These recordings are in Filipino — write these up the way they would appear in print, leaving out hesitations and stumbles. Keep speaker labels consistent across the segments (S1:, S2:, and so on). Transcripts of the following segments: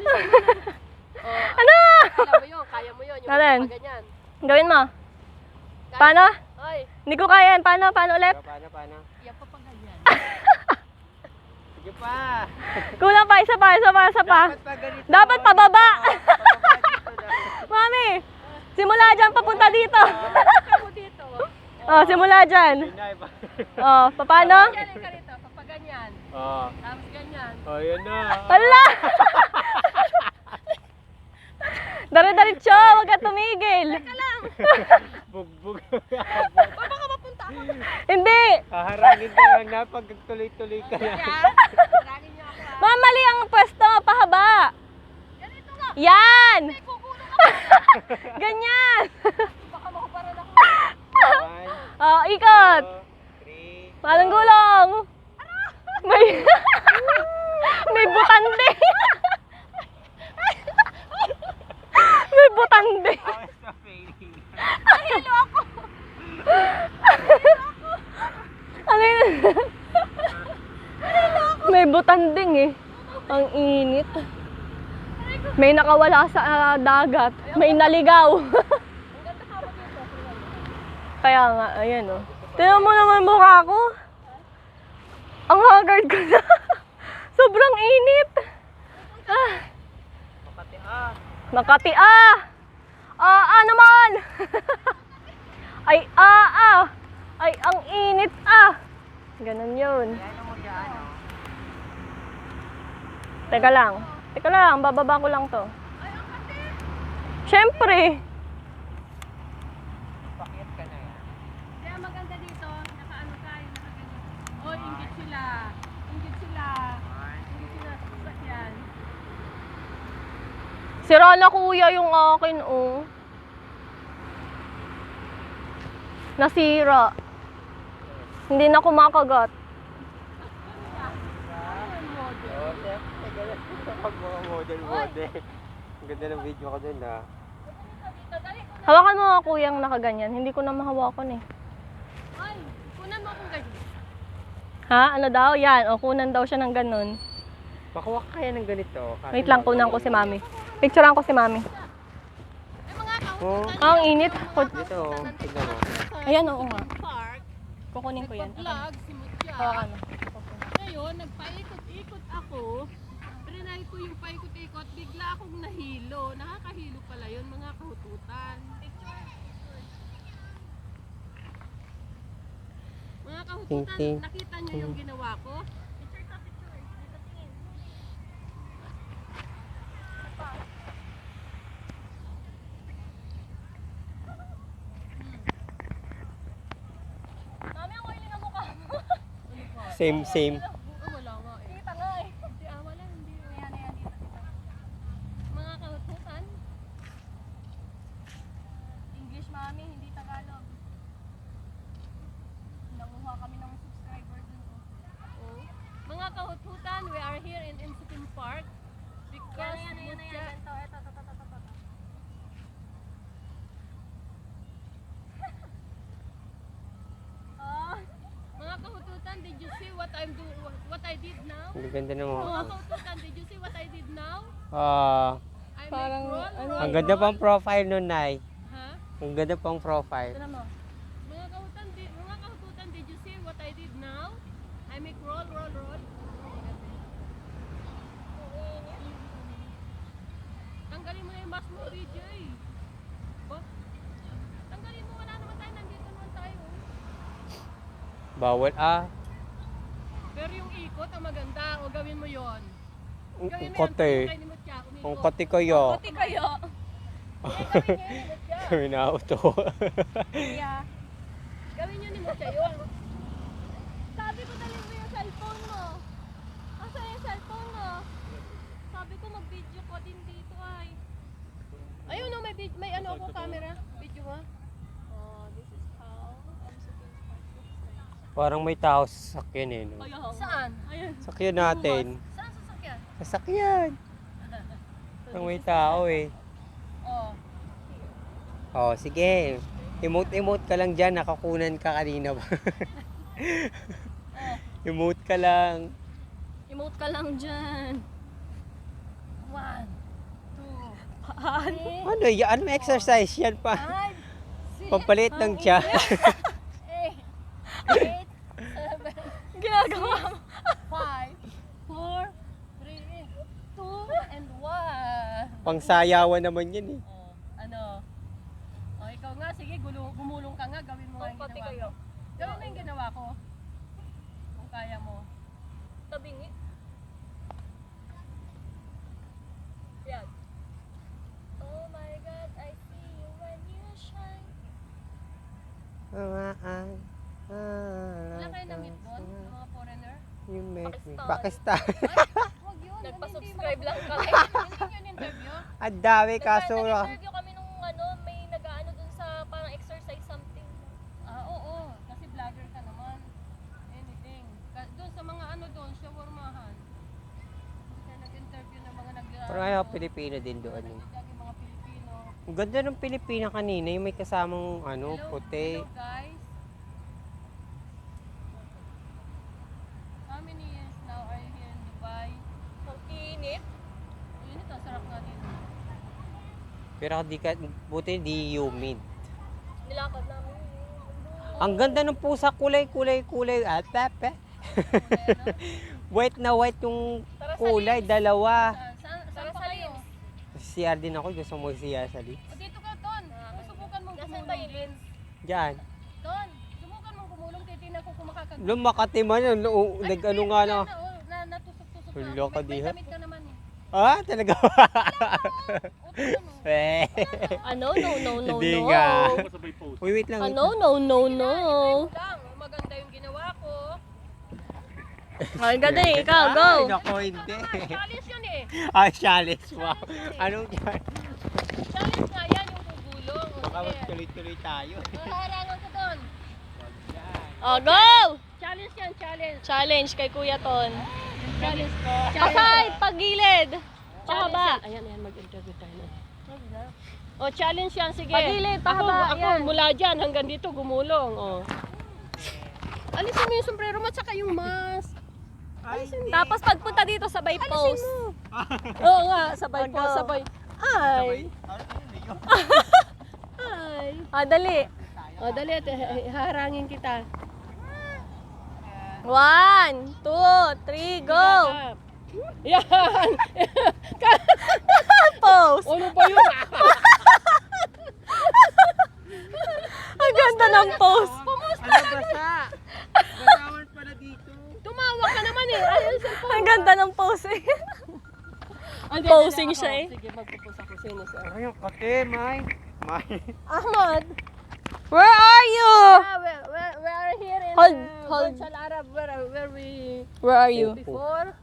S1: Oh,
S2: Ano?
S1: kaya mo yun. Yung
S2: Alin?
S1: ganyan.
S2: Gawin mo. Paano?
S1: Oy,
S2: Hindi ko kaya yan. Paano? Paano ulit?
S3: Paano?
S1: yan pa ganyan.
S3: Sige pa.
S2: Kulang pa. Isa pa.
S3: Dapat pa ganito.
S2: Dapat pababa.
S3: Pababa dito na.
S2: Mami, simula dyan papunta dito.
S1: Ako dito.
S2: Oh, simula dyan.
S3: Pinay pa.
S2: Oh, paano?
S1: Ganyan ka rito, papaganyan.
S3: Oh.
S1: Tapos ganyan.
S3: Oh, yun na.
S2: Hala! Dari-diretso, huwag ka tumigil.
S3: Bugbog.
S1: Baka mapunta ako.
S2: Hindi.
S3: Haharangin ka lang na pag tuloy-tuloy ka na.
S1: Lagi niyo ako ha.
S2: Ma'am, mali ang pwesto, pahaba.
S1: Ganito nga.
S2: Yan!
S1: May kukulong ako.
S2: Ganyan.
S1: Baka makuparan ako.
S3: 1,
S2: Oh, ikot.
S3: 2, 3.
S2: Parang gulong. May may butande. May butande.
S3: How is the feeling?
S1: Nahilo ako.
S2: Ano yun? May butanding eh. Ang init. May nakawala sa dagat. May naligaw.
S1: Ang ganda ka mo dito.
S2: Kaya nga, ayan oh. Tingnan mo naman mukha ko. Ang haggard ko na. Sobrang init. Ah,
S3: Makati ah.
S2: Makati ah! Naman! Ay Ay, ang init ah! Ganun yun.
S3: Ano mo dyan, oh?
S2: Teka lang, bababa ko lang to. Siyempre!
S3: Pakyat ka na yan.
S1: Kaya maganda dito, nakaano tayo, nakaganyan. Oh, inggit sila. Inggit sila. Inggit sila sa sasakyan.
S2: Sira na kuya yung akin oh. Nasira. Hindi na kumakagat.
S3: Oh, siyempre, ganun. Pag mga model. Ang ganda ng video ko dun ah.
S2: Hawakan mo nga kuyang nakaganyan. Hindi ko na mahawakan eh.
S1: Ay, kunan mo akong ganyan.
S2: Ha? Ano daw? Yan. O, kunan daw siya ng ganun.
S3: Makuha ka kaya ng ganito.
S2: Wait lang, kunan ko si mami. Picturean ko si mami.
S1: Ay, mga
S3: Oh,
S2: Ang init.
S3: dito oh. Tignan mo.
S2: Ayan, oo nga.
S1: park,
S2: Kukunin ko yan.
S1: nagpa-vlog si Mutya.
S2: Hawakan mo.
S1: Ngayon, nagpaikot-ikot ako. Trinay ko yung paikot-ikot, bigla akong nahilo. Nakakahilo pala yun, mga kahututan. Mga kahututan,
S3: Ting-ting.
S1: nakita niyo yung ginawa ko?
S2: Mami, ang oily na mukha mo.
S3: Same.
S1: Oh, wala nga eh.
S2: Kita nga eh.
S1: Hindi, wala, hindi. Ayan, dito. Mga kahututan,
S2: English, mami, hindi Tagalog. Nanguha kami ng subscriber dun.
S1: oh. Mga kahututan, we are here in Insukim Park because Mutya- Mga kahututan, did you see what I did now?
S3: Ang ganda ng mga.
S1: Mga kahututan, did you see what I did now? I
S2: Parang,
S1: make roll.
S3: Ang ganda pang profile nun, Nay.
S1: Ha?
S3: Ang ganda pang profile.
S2: Ito na mo.
S1: Mga kahututan, did you see what I did now? I make roll. Tanggalin mo na yung mask mo, BJ. Ba? Tanggalin mo, wala naman tayo, nandito naman tayo.
S3: Bawal ah.
S1: Pero yung ikot ang maganda, o gawin mo yon.
S3: Ang
S1: Gawin mo
S3: kote.
S1: yan, kay ni Mutya, umikot.
S3: Ang kote kayo.
S2: Puti kayo.
S3: Kami na auto.
S2: Kuya.
S1: Gawin nyo ni Mutya yun.
S2: Sabi ko dalhin mo yung cellphone mo. Asa yung cellphone mo? Sabi ko mag-video ko din dito ay.
S1: Ayun no, may ano ako camera. Video ha.
S2: Oh, this is how I'm supposed
S3: Parang may tao sa sakyan eh. No?
S2: to.
S1: Saan?
S2: Ayun.
S3: Sakyan natin.
S1: Saan sasakyan?
S3: Sasakyan. Parang may tao eh.
S1: Oh.
S3: Oh, sige. Emote ka lang dyan. Nakakunan ka kanina ba? Emote ka lang.
S2: Emote ka lang dyan. 1, Yan.
S3: Ano yan? Ano exercise yan pa?
S1: 5, 6,
S3: Pampalit ng tiyan.
S1: 8,
S2: Ginagawa mo.
S1: 5, 4, 3, 2, and 1.
S3: Pangsayawan naman yan eh.
S1: Oh, ano? Oh, ikaw nga, sige, gumulong ka nga, gawin mo nga yung
S2: Pati
S1: ginawa
S2: kayo.
S1: ko. Gawin mo yung ginawa ko. Kung kaya mo.
S2: Tabingi. Yan. Oh my God, I see you when you shine.
S1: Wala kayo na-meet doon, ng mga foreigner?
S3: You make me.
S2: Pakistan.
S3: Pakistan.
S1: Huwag yun.
S2: Nagpa-subscribe lang kami.
S1: Hindi yun interview.
S3: Ang dami kaso.
S2: Nag-interview kami nung may nag-ano dun sa parang exercise something.
S1: Oo. Kasi vlogger ka naman. Anything. Doon sa mga doon, shawarmahan. Kaya nag-interview ng mga nag-ano.
S3: Parang ayaw Pilipino din doon.
S1: Yung mga Pilipino.
S3: Ang ganda ng Pilipina kanina. Yung may kasamang puti.
S1: Hello guys. How many years now are you here in Dubai?
S2: Ang init.
S1: Ayun ito, sarap nga dito.
S3: Pero buti di humid.
S2: Nilakad namin.
S3: Ang ganda ng pusa. Kulay. At pepe. White na white yung kulay. Dalawa.
S1: Saan pa kayo?
S3: CR din ako. Gusto mo CR sa lips.
S1: O, dito ka, Ton. Subukan mong gumulong.
S3: Diyan.
S1: Ton, subukan mong gumulong. Titignan ko kung makakagawa.
S3: Lumakati man. Nag-ano nga na.
S1: Natusok-tusok
S3: Hulo ka,
S1: May
S3: diha.
S1: damit ka naman eh.
S3: Ah, talaga ba?
S1: O, tignan mo.
S3: Eh.
S2: Ano? No.
S3: Hindi nga. Uy, wait lang.
S2: Ano? No.
S1: Lang, maganda yung ginawa ko.
S2: Ang ganda eh. Ikaw, go.
S3: Ay, nako, hindi.
S1: Challenge yun eh.
S3: Ah, challenge. Wow. Anong challenge?
S1: Challenge nga yan yung gugulong. O,
S3: Baka
S1: sige.
S3: tuloy-tuloy tayo.
S1: Harangan ko doon.
S2: Oh, go!
S1: Challenge yan, challenge.
S2: Challenge kay Kuya Ton.
S1: Challenge ko.
S2: Pasay, pagilid. Pahaba.
S1: Ayan, mag-interview tayo na. O, challenge yan, sige.
S2: Pagilid, pahaba,
S1: Ako,
S2: yan.
S1: mula dyan hanggang dito, gumulong. O. Alisin mo yung sombrero mo at saka yung mask.
S2: Tapos pagpunta dito, sabay
S1: Alisin
S2: pose.
S1: mo. Oo nga, sabay po,
S2: Go.
S1: sabay. Ay. Ay.
S2: Dali.
S1: O, dali, haharangin kita.
S2: 1, 2, 3, go!
S1: Yan.
S2: Pose!
S1: Ano ba yun?
S2: Ang ganda ng pose.
S3: Ano basa? Basawan pala dito.
S1: Tumawa ka naman eh. Ay, ang cellphone.
S2: Ang ganda ng pose eh.
S1: Hindi,
S2: Posing
S1: hindi,
S2: siya
S1: ako.
S2: eh.
S1: Sige, magpupus ako. Sino sa?
S3: Ay, yung kate, May.
S1: Ahmad.
S2: Where are you?
S1: We are here in
S2: Hold.
S1: Burj Al Arab where we
S2: Where are you?
S1: before.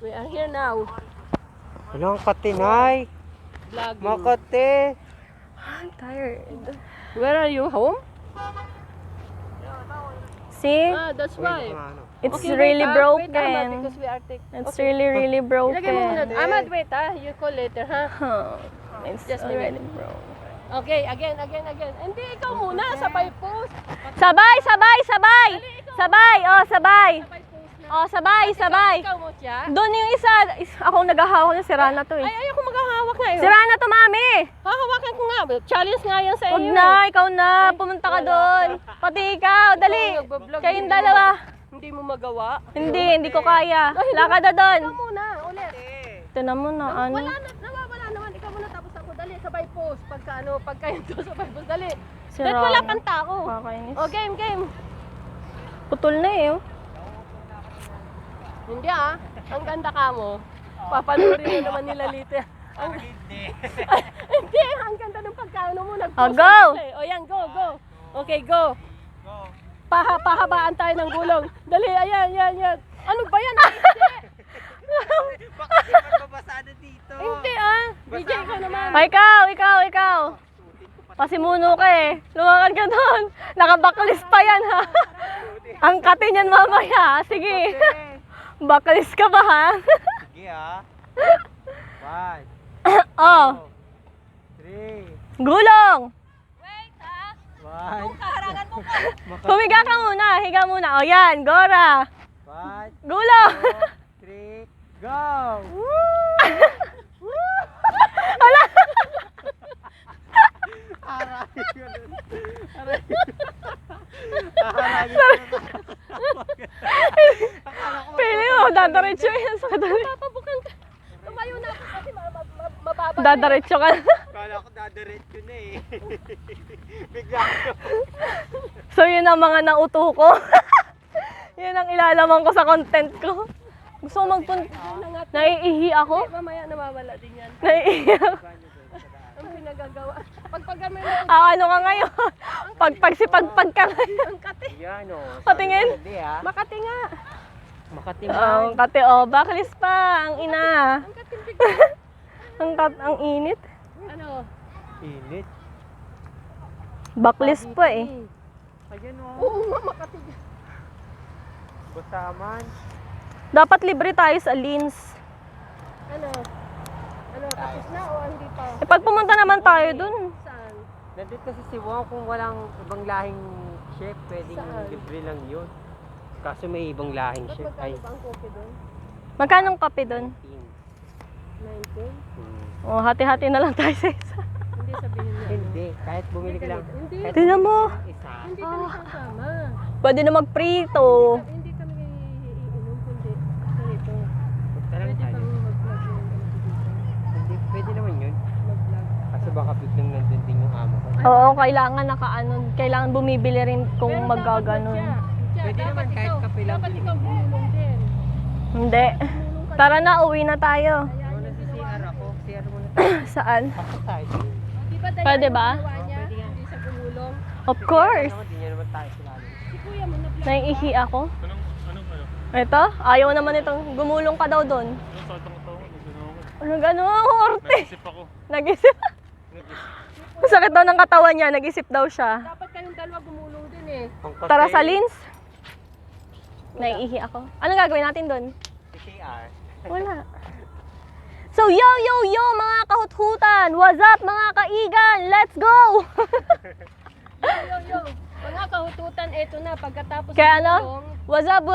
S1: We are here now.
S3: Ano ang kate, Nay?
S1: Vlogging.
S3: Makate.
S2: I'm tired.
S1: Where are you? Home?
S2: See?
S1: That's why.
S2: It's
S1: Okay,
S2: really
S1: wait, wait, Ahmad,
S2: broken.
S1: because we are
S2: It's really broken.
S1: Ilagay mo muna. Ahmad, wait You call later, ha?
S2: Huh. It's
S1: Just a
S2: really
S1: minute.
S2: broken.
S1: Okay, again. Hindi, ikaw muna. Sabay post.
S2: Sabay! Sabay! Sabay! Sabay! Oh, sabay!
S1: Sabay post na.
S2: Oh, sabay!
S1: Ikaw mo siya.
S2: Doon yung isa, akong naghahawak ng sirana to eh.
S1: Ay, ayoko maghahawak ngayon.
S2: Sirana to, mami!
S1: Hahawakan ko nga. Challenge nga yan sa iyo.
S2: Huwag na, ikaw na. Pumunta ka doon. Pati ikaw, dali.
S1: nagbablog,
S2: Kayong
S1: hindi
S2: dalawa.
S1: Hindi mo magawa.
S2: Hindi ko kaya. Lakad na doon.
S1: Ikaw muna, ulit.
S2: Ito na muna, ano.
S1: Nawawala naman. Ikaw muna tapos ako. Dali, sabay post. Pagka yun to, sabay post. Dali.
S2: Sirana.
S1: Dahil wala kang tao.
S2: Kakainis.
S1: O, game.
S2: Putol na eh. Oh.
S1: Hindi ang ganda ka mo. Papanoorin mo naman nila Lita. Hindi, ang ganda ng pagkaano mo.
S2: Oh, go!
S1: O yan, go. Okay, go. Pahabaan tayo ng gulong. Dali, ayan. Ano ba yan?
S3: Baka di magbabasada dito.
S1: Hindi DJ ko naman.
S2: Oh, ikaw. Pasimuno ka eh. Lumakad ka doon. Nakabaklis pa yan ha. Ang kati niyan mamaya. Sige. Baklis ka ba ha?
S3: Sige ah. 1,
S2: Oh.
S3: 3,
S2: Gulong.
S3: 1.
S1: Kaharangan mo pa.
S2: Humiga ka muna. Higa muna. O yan. Gora.
S3: 1,
S2: Gulong.
S3: 2, 3, go!
S1: mahaba.
S2: Dadaretso ka na.
S3: Kala ko dadiretso na eh. Bigla ko.
S2: So yun ang mga nauto ko. Yun ang ilalaman ko sa content ko. Gusto ko magpunta. Naiihi ako.
S1: Mamaya nawawala din yan.
S2: Naiihi ako.
S1: Ang pinagagawa. Pag may
S2: Ano ka ngayon? Pagsipagpag ka ngayon.
S1: ang kati.
S3: Yan o.
S2: Patingin.
S3: Hindi ah.
S1: Makati nga.
S2: Ang kate baklis pa. Ang ina.
S1: Ang kati bigla.
S2: Ang init.
S1: Ano?
S3: Init.
S2: Baklis pa eh.
S3: Ayan o.
S1: Oo nga, makati.
S3: Basaman.
S2: Dapat libre tayo sa Lins.
S1: Ano? Ano, tapos na o hindi pa?
S2: Eh, pag pumunta naman tayo dun.
S1: Saan?
S3: Nandito kasi si Wong kung walang ibang lahing chef, pwedeng
S1: Saan?
S3: libre lang yun. Kaso may ibang lahing
S1: Ba't
S3: chef. Ay,
S1: magkano ba ang kopi doon?
S2: Magkano ang kape dun?
S1: 19?
S2: Oh, hati-hati na lang tayo sa isa.
S1: Hindi sabihin niya.
S3: Hindi, kahit bumili ka lang.
S1: Hindi.
S3: Kahit
S2: Tingnan mo.
S3: bumili ka ng isa.
S1: Hindi kami sasama.
S2: Pwede na magprito.
S1: Hindi kami iinom kundi ganito.
S3: Punta lang
S1: Pwede
S3: tayo.
S1: kang mag-vlog yun.
S3: Hindi, pwede naman yun.
S1: Mag-vlog.
S3: Kasi baka biglang nandun din yung amo ko.
S2: Oo, kailangan kailangan bumibili rin kung
S1: Pero
S2: magaganon.
S1: dapat siya,
S3: Pwede
S1: dapat
S3: naman kahit
S1: ikaw-
S3: kape lang
S1: Dapat
S3: din.
S1: ikaw bumulong din.
S2: Hindi.
S1: Bumulong ka
S2: Tara na, uwi na tayo.
S1: Ayan
S3: Ano
S1: yung
S3: na si
S1: ginawa
S3: CR
S1: niya.
S3: ako? CR muna tayo.
S2: Saan?
S3: Ako tayo din.
S1: O, di ba Dayan
S2: Pwede
S1: yung
S2: ba?
S1: ginawa niya?
S3: Pwede yan.
S1: Hindi siya bumulong.
S2: Of course.
S3: Hindi niya naman tayo sila.
S1: Si kuya mo na-vlog.
S2: Naiihi ako. Ito? Ayaw naman itong gumulong ka daw doon. Ano gano'n? Orte.
S4: Nag-isip ako.
S2: Nag-isip. Sakit daw ng katawan niya. Nag-isip daw siya.
S1: Dapat kayong dalawa gumulong din eh.
S2: Tara sa Lins. Naiihi ako. Anong gagawin natin doon?
S3: Si CR.
S2: Wala. So, yo, yo, yo, mga kahuthutan! What's up, mga kaigan? Let's go!
S1: Yo, yo, yo. Mga kahututan, eto na. Pagkatapos
S2: Kaya
S1: ng
S2: ano?
S1: gulong,
S2: What's up,